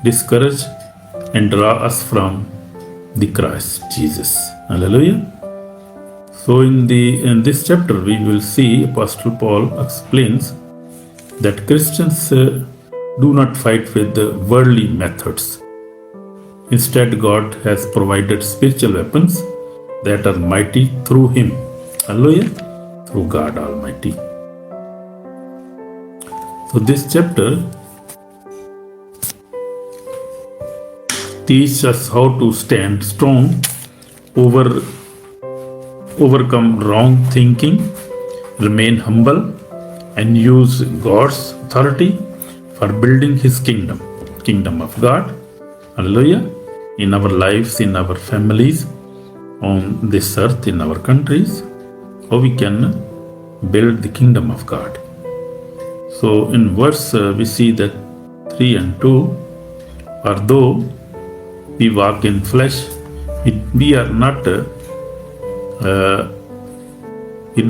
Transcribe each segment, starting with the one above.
discourage, and draw us from the Christ Jesus. Hallelujah. So in this chapter we will see Apostle Paul explains that Christians do not fight with the worldly methods. Instead, God has provided spiritual weapons that are mighty through Him. Hallelujah. Through God Almighty. So this chapter teaches us how to stand strong, overcome wrong thinking, remain humble, and use God's authority for building His kingdom of God. Hallelujah. In our lives, in our families, on this earth, in our countries, how we can build the kingdom of God. So in verse we see that 3 and 2, for though we walk in flesh, we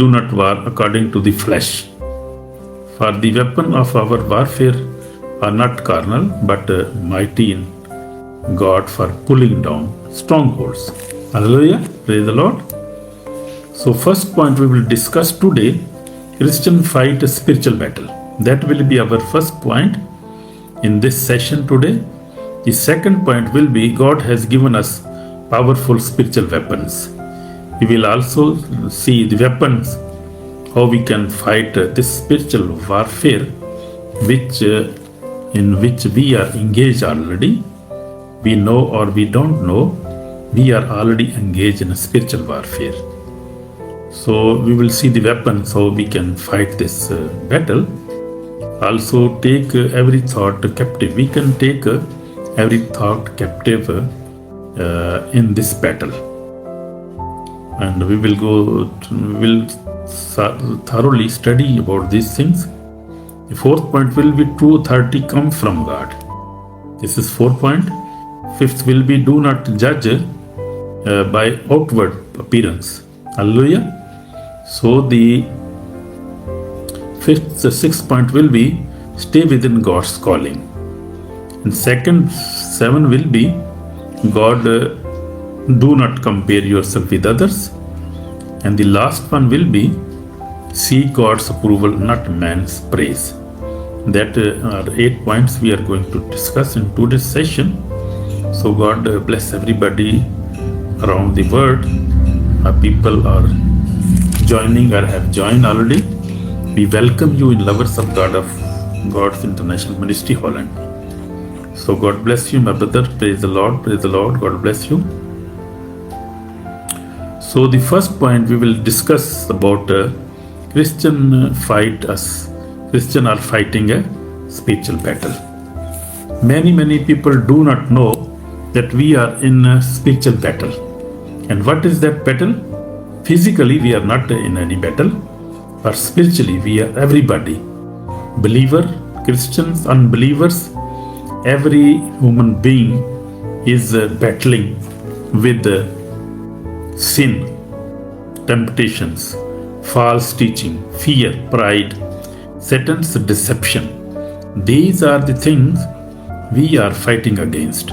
do not war according to the flesh. For the weapon of our warfare are not carnal, but mighty in God for pulling down strongholds. Hallelujah. Praise the Lord. So first point we will discuss today, Christian fight a spiritual battle. That will be our first point in this session today. The second point will be God has given us powerful spiritual weapons. We will also see the weapons, how we can fight this spiritual warfare in which we are engaged already. We know or we don't know, we are already engaged in a spiritual warfare. So we will see the weapons, how we can fight this battle. Also take every thought captive. We can take every thought captive in this battle. And we will thoroughly study about these things. The fourth point will be true authority comes from God. This is 4 point. Fifth will be do not judge by outward appearance. Hallelujah. So the sixth point will be stay within God's calling. And second 7 will be God do not compare yourself with others. And the last one will be seek God's approval, not man's praise. That are 8 points we are going to discuss in today's session. So God bless everybody around the world. People are joining or have joined already. We welcome you in Lovers of God of God's International Ministry, Holland. So God bless you, my brother. Praise the Lord. Praise the Lord. God bless you. So the first point we will discuss about Christian are fighting a spiritual battle. Many people do not know that we are in a spiritual battle. And what is that battle? Physically we are not in any battle, but spiritually we are everybody. Believer, Christians, unbelievers, every human being is battling with sin, temptations, false teaching, fear, pride, Satan's deception. These are the things we are fighting against.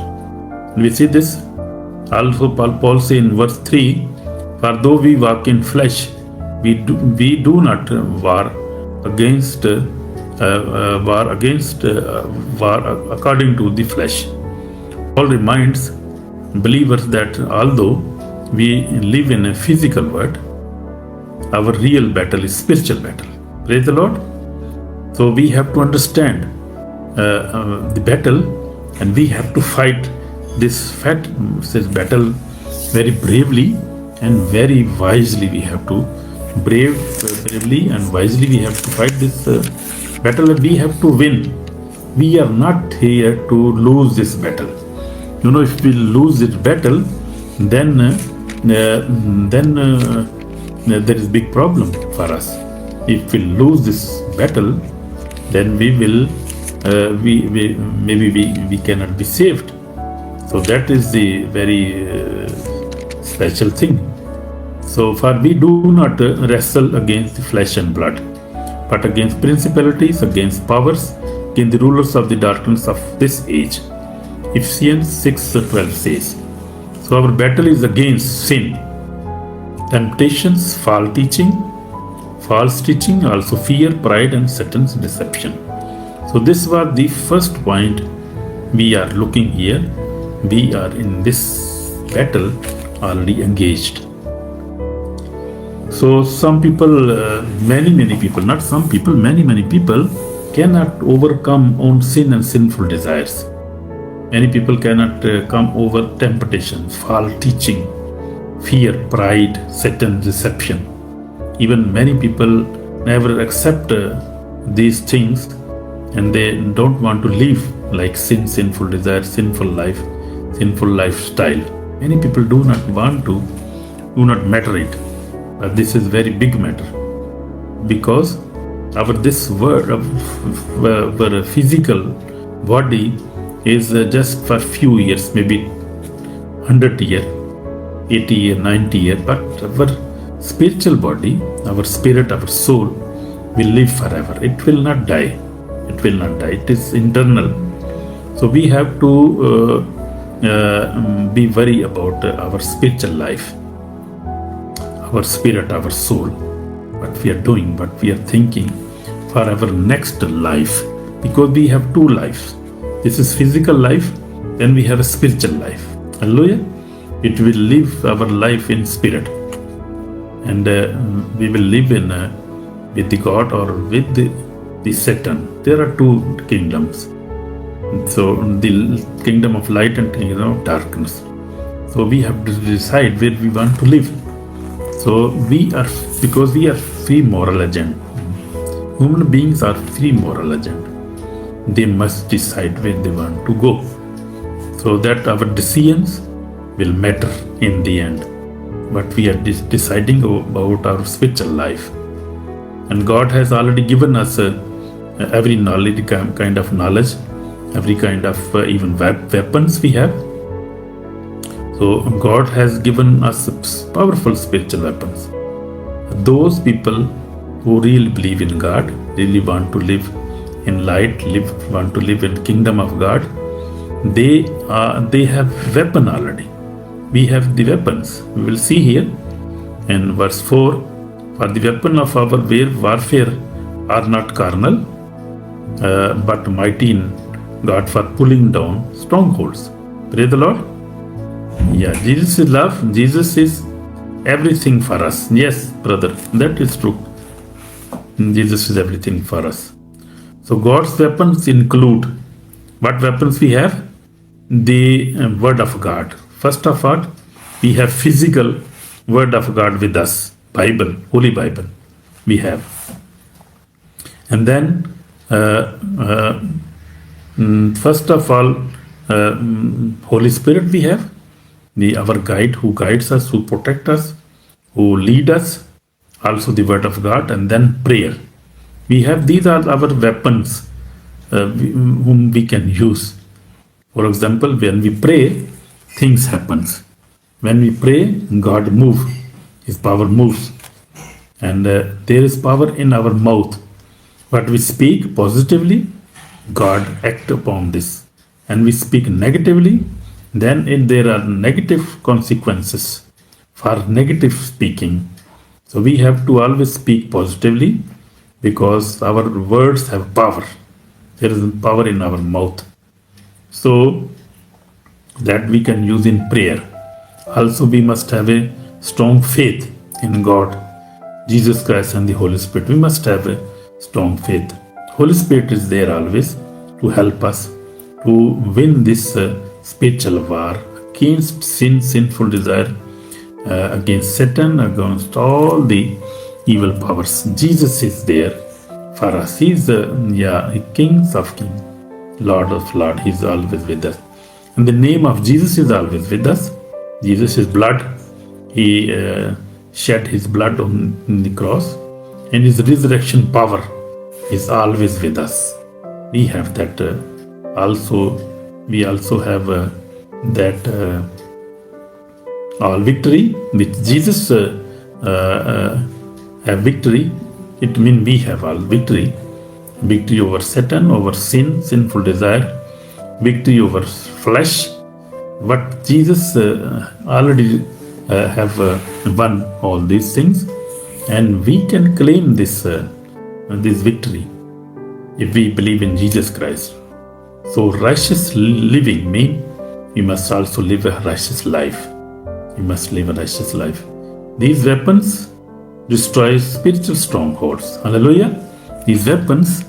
We see this also Paul says in verse 3, for though we walk in flesh, we do not war according to the flesh. Paul reminds believers that although we live in a physical world, our real battle is spiritual battle. Praise the Lord. So we have to understand the battle, and we have to fight this battle very bravely and very wisely. We have to bravely and wisely we have to fight this battle, and we have to win. We are not here to lose this battle. If we lose this battle, then there is big problem for us. If we lose this battle, then we will we cannot be saved. So that is the very special thing. So for we do not wrestle against the flesh and blood, but against principalities, against powers, against the rulers of the darkness of this age, Ephesians 6:12 says. So our battle is against sin, temptations, false teaching, also fear, pride, and Satan's deception. So this was the first point we are looking here. We are in this battle already engaged. So some people, many people, not some people, many people cannot overcome on sin and sinful desires. Many people cannot come over temptations, false teaching, fear, pride, Satan's deception. Even many people never accept these things, and they don't want to live like sinful desire, sinful life, sinful lifestyle. Many people do not matter it. But this is very big matter, because this word of our physical body is just for few years, maybe 100 years, 80 years, 90 years, but our spiritual body, our spirit, our soul will live forever. It will not die. It will not die. It is internal. So we have to be worried about our spiritual life, our spirit, our soul, what we are doing, what we are thinking for our next life, because we have two lives. This is physical life, then we have a spiritual life. Hallelujah. It will live our life in spirit, and we will live with the God or with the Satan. There are two kingdoms. So the kingdom of light and kingdom of darkness. So we have to decide where we want to live. So because we are free moral agent. Human beings are free moral agent. They must decide where they want to go, so that our decisions will matter in the end. But we are deciding about our spiritual life, and God has already given us every knowledge, kind of knowledge, every kind of even weapons we have. So God has given us powerful spiritual weapons. Those people who really believe in God, really want to live in light, want to live in kingdom of God, they have weapon already. We have the weapons. We will see here in verse 4, for the weapon of our warfare are not carnal, but mighty in God for pulling down strongholds. Praise the Lord. Yeah, Jesus is love. Jesus is everything for us. Yes, brother, that is true. Jesus is everything for us. So God's weapons include, what weapons we have? The word of God. First of all, we have physical word of God with us. Bible, Holy Bible we have. And then first of all, Holy Spirit we have, our guide who guides us, who protect us, who lead us, also the word of God, and then prayer. We have, these are our weapons whom we can use. For example, when we pray, things happens. When we pray, God moves, His power moves, and there is power in our mouth. What we speak positively, God act upon this, and we speak negatively, then there are negative consequences for negative speaking. So we have to always speak positively, because our words have power. There is power in our mouth, so that we can use in prayer. Also, we must have a strong faith in God, Jesus Christ, and the Holy Spirit. We must have a strong faith. Holy Spirit is there always to help us to win this spiritual war against sin, sinful desire, against Satan, against all the evil powers. Jesus is there for us. He is King of Kings, Lord of Lords. He is always with us. And the name of Jesus is always with us. Jesus is blood. He shed His blood on the cross, and His resurrection power is always with us. We have that also. We also have that all victory with Jesus. Have victory. It means we have all victory. Victory over Satan, over sin, sinful desire, victory over flesh. But Jesus already have won all these things, and we can claim this victory if we believe in Jesus Christ. So righteous living means we must also live a righteous life. We must live a righteous life. These weapons destroy spiritual strongholds. Hallelujah. These weapons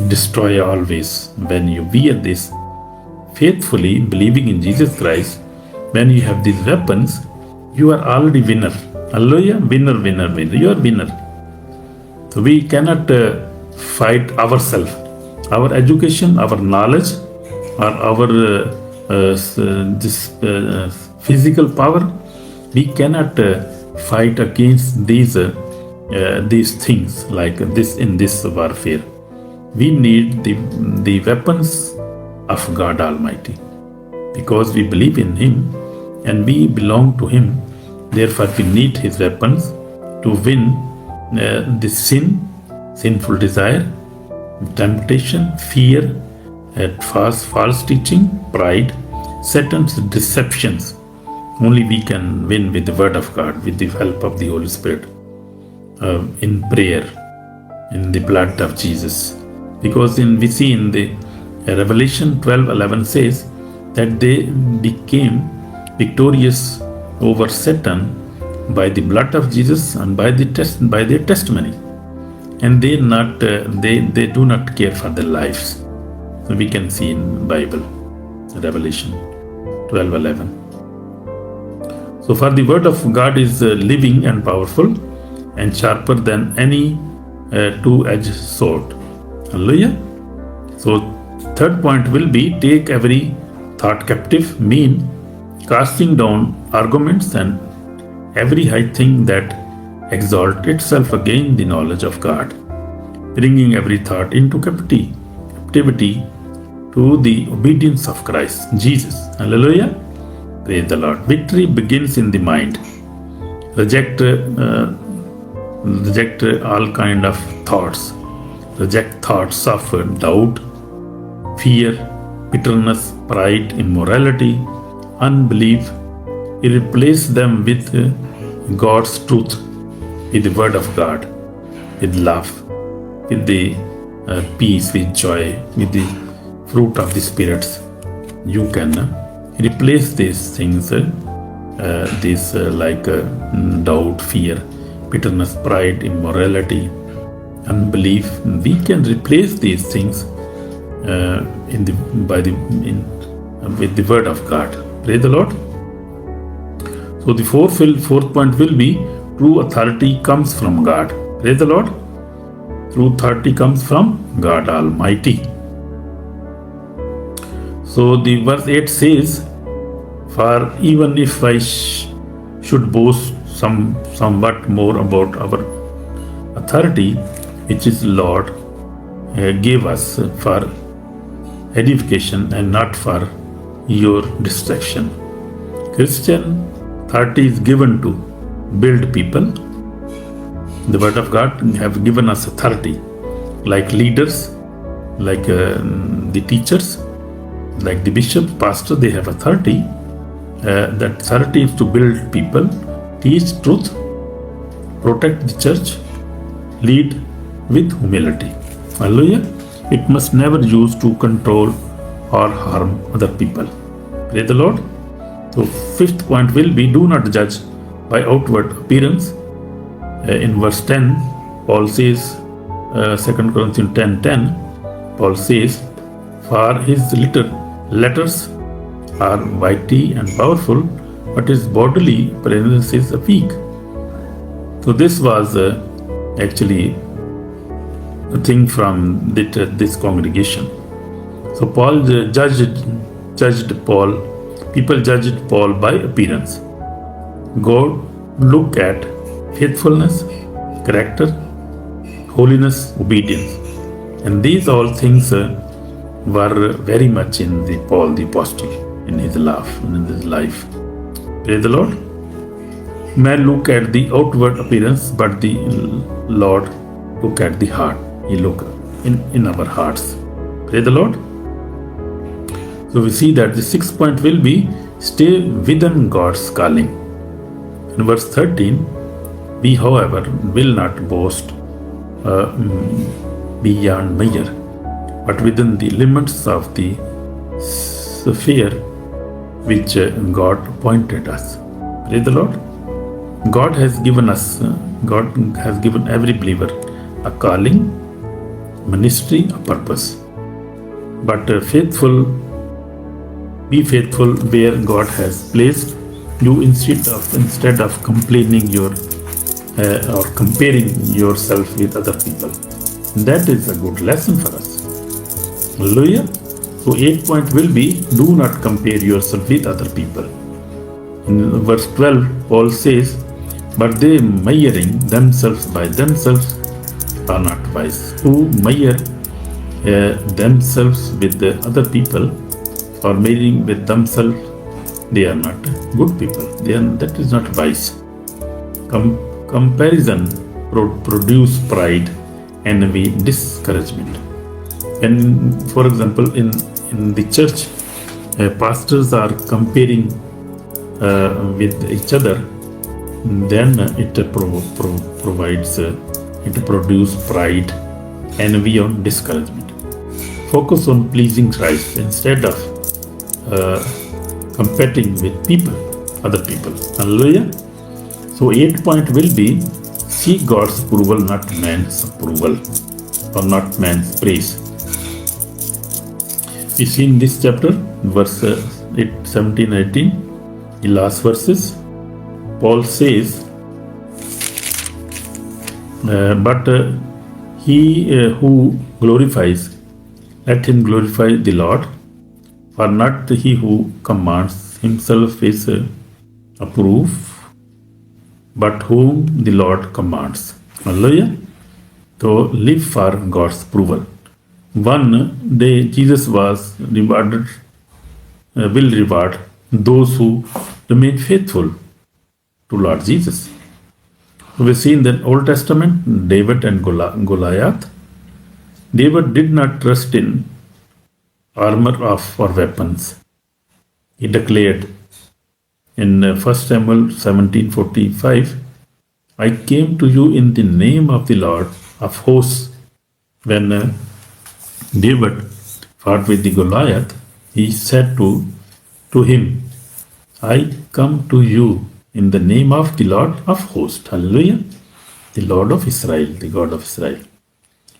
destroy always. When you wear this faithfully, believing in Jesus Christ, when you have these weapons, you are already winner. Hallelujah. Winner, winner, winner. You are winner. So we cannot fight ourselves. Our education, our knowledge, or our physical power, we cannot fight against these things like this in this warfare. We need the weapons of God Almighty, because we believe in Him and we belong to Him. Therefore, we need His weapons to win this sinful desire, temptation, fear, false teaching, pride, Satan's deceptions. Only we can win with the Word of God, with the help of the Holy Spirit, in prayer, in the blood of Jesus. Because we see in the Revelation 12:11 says that they became victorious over Satan by the blood of Jesus and by their testimony, and they do not care for their lives. So we can see in Bible, Revelation 12:11. So for the word of God is living and powerful and sharper than any two-edged sword. Hallelujah. So third point will be take every thought captive, mean casting down arguments and every high thing that exalts itself against the knowledge of God, bringing every thought into captivity to the obedience of Christ Jesus. Hallelujah. Praise the Lord. Victory begins in the mind. Reject all kind of thoughts. Reject thoughts of doubt, fear, bitterness, pride, immorality, unbelief. Replace them with God's truth, with the Word of God, with love, with the peace, with joy, with the fruit of the spirits. You can replace these things, like doubt, fear, bitterness, pride, immorality, unbelief. We can replace these things with the Word of God. Praise the Lord. So the fourth point will be true authority comes from God. Praise the Lord. True authority comes from God Almighty. So the verse 8 says, for even if I should boast somewhat more about our authority, which is Lord gave us for edification and not for your destruction. Christian authority is given to build people. The Word of God have given us authority, like leaders, like the teachers, like the bishop, pastor. They have authority. That authority is to build people, teach truth, protect the church, lead with humility. Hallelujah. It must never use to control or harm other people. Praise the Lord. So fifth point will be do not judge by outward appearance. In verse 10, Paul says, 2 Corinthians 10:10, Paul says, for his letters are mighty and powerful, but his bodily presence is weak. So this was actually a thing from this congregation. So Paul judged Paul. People judged Paul by appearance. God look at faithfulness, character, holiness, obedience, and these all things were very much in the Paul the apostle, in his life, Praise the Lord. Man look at the outward appearance, but the Lord look at the heart. He look in our hearts. Praise the Lord. So we see that the sixth point will be stay within God's calling. In verse 13, we, however, will not boast beyond measure, but within the limits of the sphere which God appointed us. Praise the Lord. God has given every believer a calling, ministry, a purpose. But be faithful where God has placed you instead of complaining or comparing yourself with other people. That is a good lesson for us. Hallelujah. So 8th point will be do not compare yourself with other people. In verse 12, Paul says, but they measuring themselves by themselves are not wise. Who measure themselves with the other people or measuring with themselves, they are not good people. That is not wise. Comparison produce pride and discouragement. And for example, in the church, pastors are comparing with each other, then it produces pride, envy, or discouragement. Focus on pleasing Christ instead of competing with other people. Hallelujah. So 8th point will be seek God's approval, not man's approval or not man's praise. We see in this chapter, verse 17, 18, the last verses, Paul says, but he who glorifies, let him glorify the Lord, for not he who commands himself is approved, but whom the Lord commands. Hallelujah. So live for God's approval. One day Jesus will reward those who remain faithful to Lord Jesus. We see in the Old Testament, David and Goliath. David did not trust in armor or weapons. He declared in 1 Samuel 17:45, I came to you in the name of the Lord of hosts. When David fought with the Goliath, he said to him, I come to you in the name of the Lord of hosts. Hallelujah. The Lord of Israel, the God of Israel.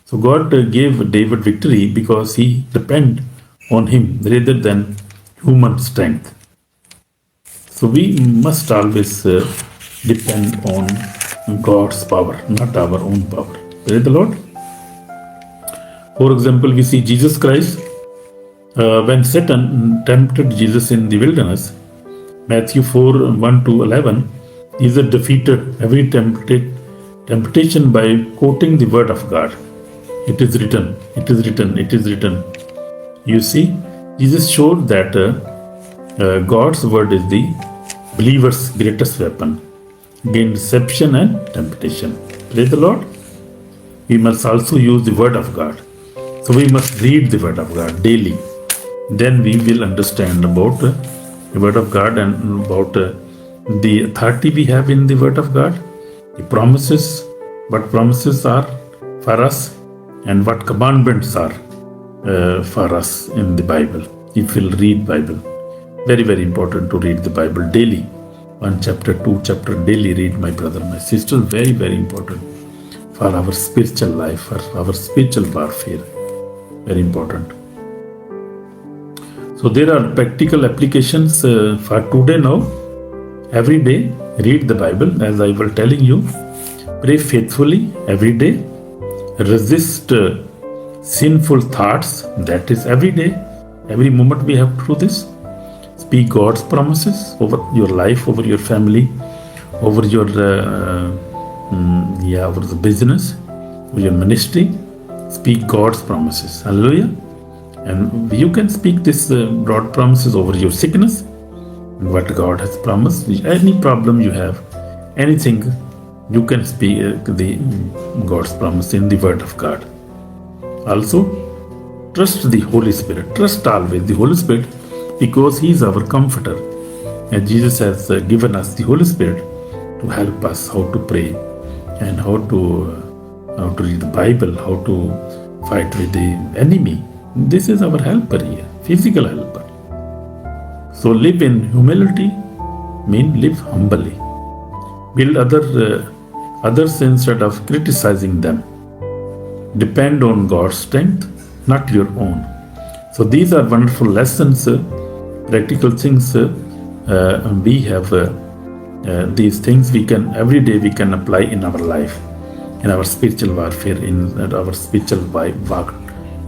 So God gave David victory because he depended on him rather than human strength. So we must always depend on God's power, not our own power. Praise the Lord. For example, we see Jesus Christ, when Satan tempted Jesus in the wilderness, Matthew 4:1-11, Jesus defeated every temptation by quoting the word of God. It is written, it is written, it is written. You see, Jesus showed that God's word is the believer's greatest weapon against deception and temptation. Praise the Lord. We must also use the word of God. So we must read the word of God daily. Then we will understand about the word of God and about the authority we have in the word of God, the promises, what promises are for us, and what commandments are for us in the Bible. If we'll read Bible, very, very important to read the Bible daily. 1 chapter, 2 chapter daily read, my brother, my sister. Very, very important for our spiritual life, for our spiritual warfare. Very important. So there are practical applications for today now. Every day, read the Bible, as I was telling you. Pray faithfully every day. Resist sinful thoughts. That is every day. Every moment we have to do this. Speak God's promises over your life, over your family, over your over the business, over your ministry. Speak God's promises. Hallelujah. And you can speak this broad promises over your sickness, what God has promised. Any problem you have, anything, you can speak the God's promise in the word of God. Also, trust the Holy Spirit. Trust always the Holy Spirit because He is our comforter. And Jesus has given us the Holy Spirit to help us how to pray and how to read the Bible, how to fight with the enemy. This is our helper here, physical helper. So live in humility means live humbly. Build others instead of criticizing them. Depend on God's strength, not your own. So these are wonderful lessons, practical things. We have these things we can every day we can apply in our life, in our spiritual warfare, in our spiritual walk,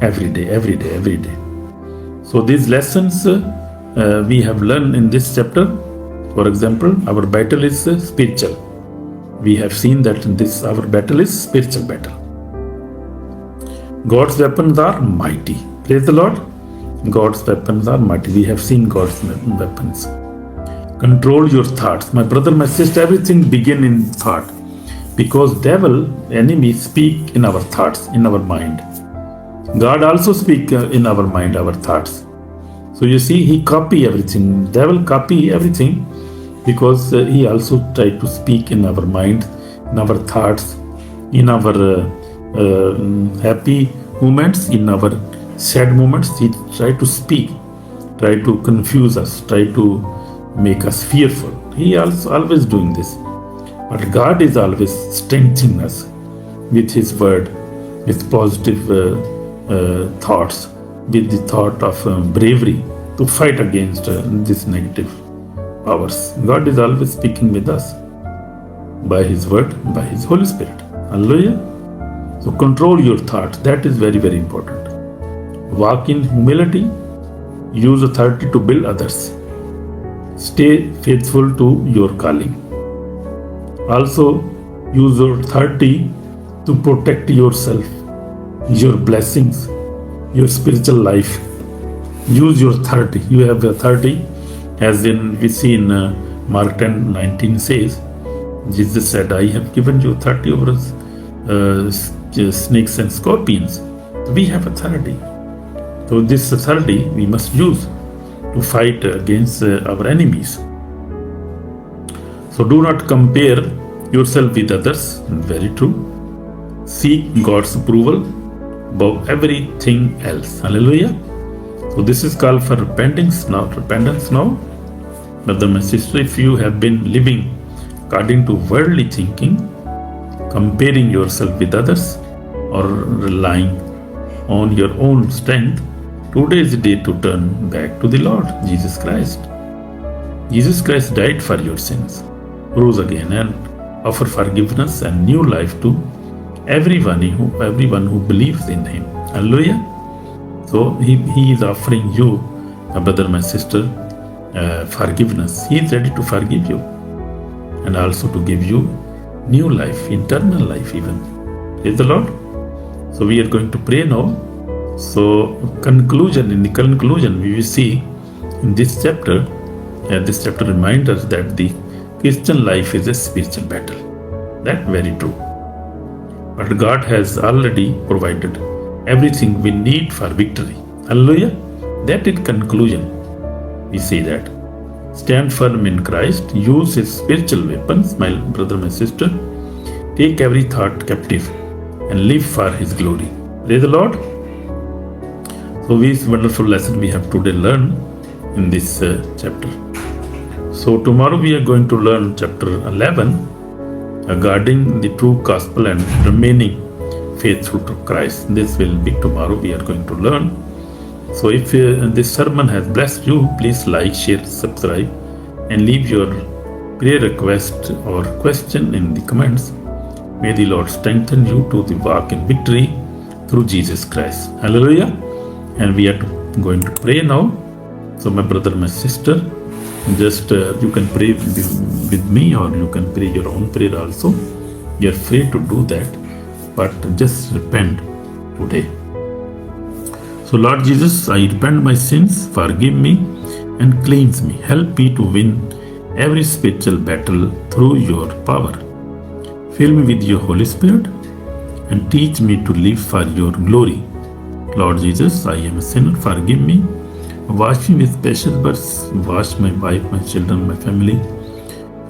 every day. So these lessons we have learned in this chapter. For example, our battle is spiritual. We have seen that our battle is spiritual battle. God's weapons are mighty. Praise the Lord. God's weapons are mighty. We have seen God's weapons. Control your thoughts. My brother, my sister, everything begins in thought. Because devil, enemy, speak in our thoughts, in our mind. God also speak in our mind, our thoughts. So you see, he copy everything. Devil copy everything because he also try to speak in our mind, in our thoughts, in our happy moments, in our sad moments. He try to speak, try to confuse us, try to make us fearful. He also always doing this. But God is always strengthening us with His word, with positive thoughts, with the thought of bravery to fight against these negative powers. God is always speaking with us by His word, by His Holy Spirit. Hallelujah. So control your thoughts. That is very, very important. Walk in humility. Use authority to build others. Stay faithful to your calling. Also, use your authority to protect yourself, your blessings, your spiritual life. Use your authority. You have the authority, as in we see in Mark 10:19 says, Jesus said, I have given you authority over snakes and scorpions. We have authority. So this authority we must use to fight against our enemies. So do not compare yourself with others. Very true. Seek God's approval above everything else. Hallelujah. So this is called for repentance now. Brother, my sister, if you have been living according to worldly thinking, comparing yourself with others, or relying on your own strength, today is the day to turn back to the Lord Jesus Christ. Jesus Christ died for your sins, rose again, and offer forgiveness and new life to everyone who believes in Him. Hallelujah. So He is offering you, my brother, my sister, forgiveness. He is ready to forgive you and also to give you new life, eternal life even. Praise the Lord. So we are going to pray now. So in the conclusion, we will see in this chapter reminds us that the Christian life is a spiritual battle. That's very true. But God has already provided everything we need for victory. Hallelujah. That in conclusion, we say that. Stand firm in Christ. Use His spiritual weapons, my brother, my sister. Take every thought captive and live for His glory. Praise the Lord. So this wonderful lesson we have today learned in this chapter. So tomorrow we are going to learn chapter 11 regarding the true gospel and remaining faithful to Christ. This will be tomorrow we are going to learn. So if this sermon has blessed you, please like, share, subscribe, and leave your prayer request or question in the comments. May the Lord strengthen you to the walk in victory through Jesus Christ. Hallelujah. And we are going to pray now. So my brother, my sister, just you can pray with me, or you can pray your own prayer also. You are free to do that, but just repent today. So Lord Jesus, I repent my sins, forgive me and cleanse me. Help me to win every spiritual battle through your power. Fill me with your Holy Spirit and teach me to live for your glory. Lord Jesus, I am a sinner. Forgive me Wash me with precious blood. Wash my wife, my children, my family.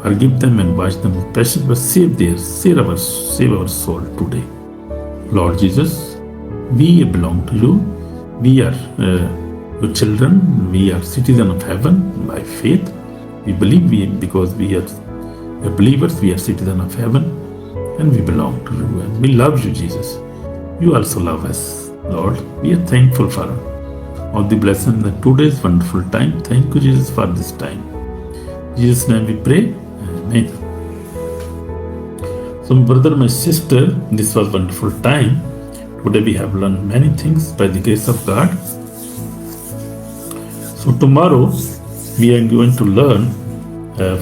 Forgive them and wash them with precious blood. Save our soul today. Lord Jesus, we belong to you. We are your children. We are citizens of heaven by faith. We believe because we are believers. We are citizens of heaven, and we belong to you. And we love you, Jesus. You also love us, Lord. We are thankful for all the blessings in today's wonderful time. Thank you, Jesus, for this time. In Jesus' name we pray. Amen. So, my brother, my sister, this was wonderful time. Today we have learned many things by the grace of God. So tomorrow we are going to learn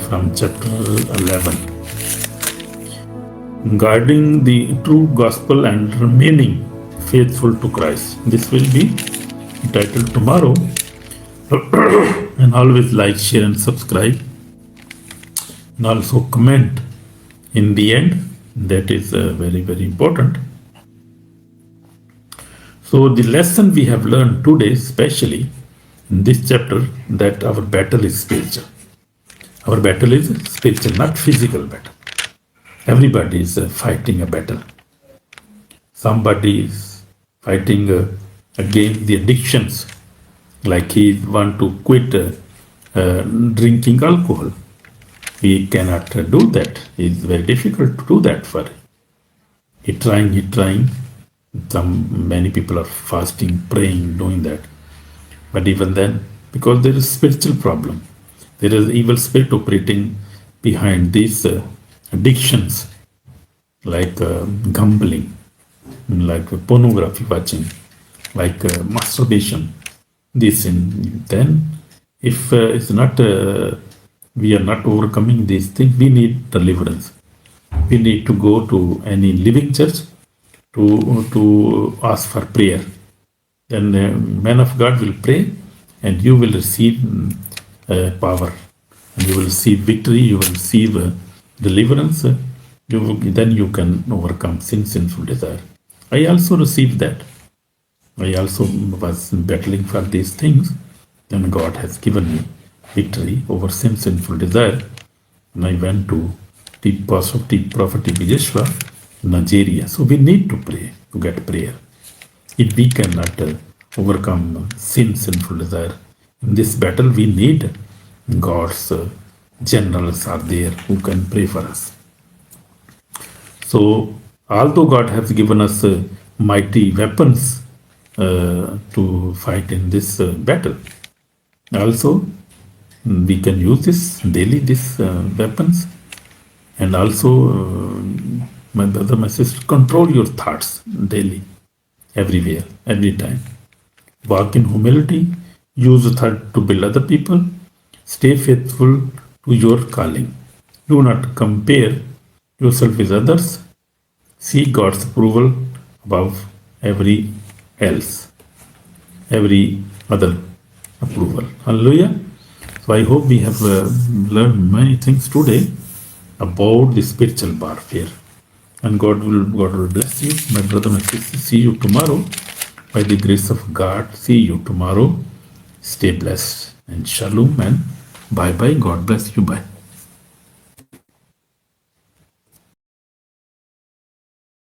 from chapter 11, guarding the true gospel and remaining faithful to Christ. This will be titled tomorrow. And always like, share and subscribe, and also comment in the end. That is very, very important. So the lesson we have learned today, especially in this chapter, that our battle is spiritual. Our battle is spiritual, not physical battle. Everybody is fighting a battle. Somebody is fighting against the addictions, like he want to quit drinking alcohol. He cannot do that. It's very difficult to do that for him. He trying. Many people are fasting, praying, doing that. But even then, because there is spiritual problem, there is evil spirit operating behind these addictions, like gambling, like pornography watching, like masturbation. This and then, if it's not, we are not overcoming these things, we need deliverance. We need to go to any living church to ask for prayer. Then the man of God will pray, and you will receive power, and you will receive victory. You will receive deliverance. Then you can overcome sinful desire. I also received that. I also was battling for these things. Then God has given me victory over sinful desire. And I went to the prophet Yeshua, Nigeria. So we need to pray, to get prayer. If we cannot overcome sinful desire, in this battle we need God's generals are there who can pray for us. So although God has given us mighty weapons to fight in this battle, also we can use this daily, these weapons. And also, my brother, my sister, control your thoughts daily, everywhere, every time. Walk in humility, use the thought to build other people, stay faithful to your calling. Do not compare yourself with others. Seek God's approval above every else, every other approval. Hallelujah. So I hope we have learned many things today about the spiritual warfare. And God will bless you, my brother, my sister. See you tomorrow. By the grace of God, see you tomorrow. Stay blessed and shalom and bye-bye. God bless you. Bye.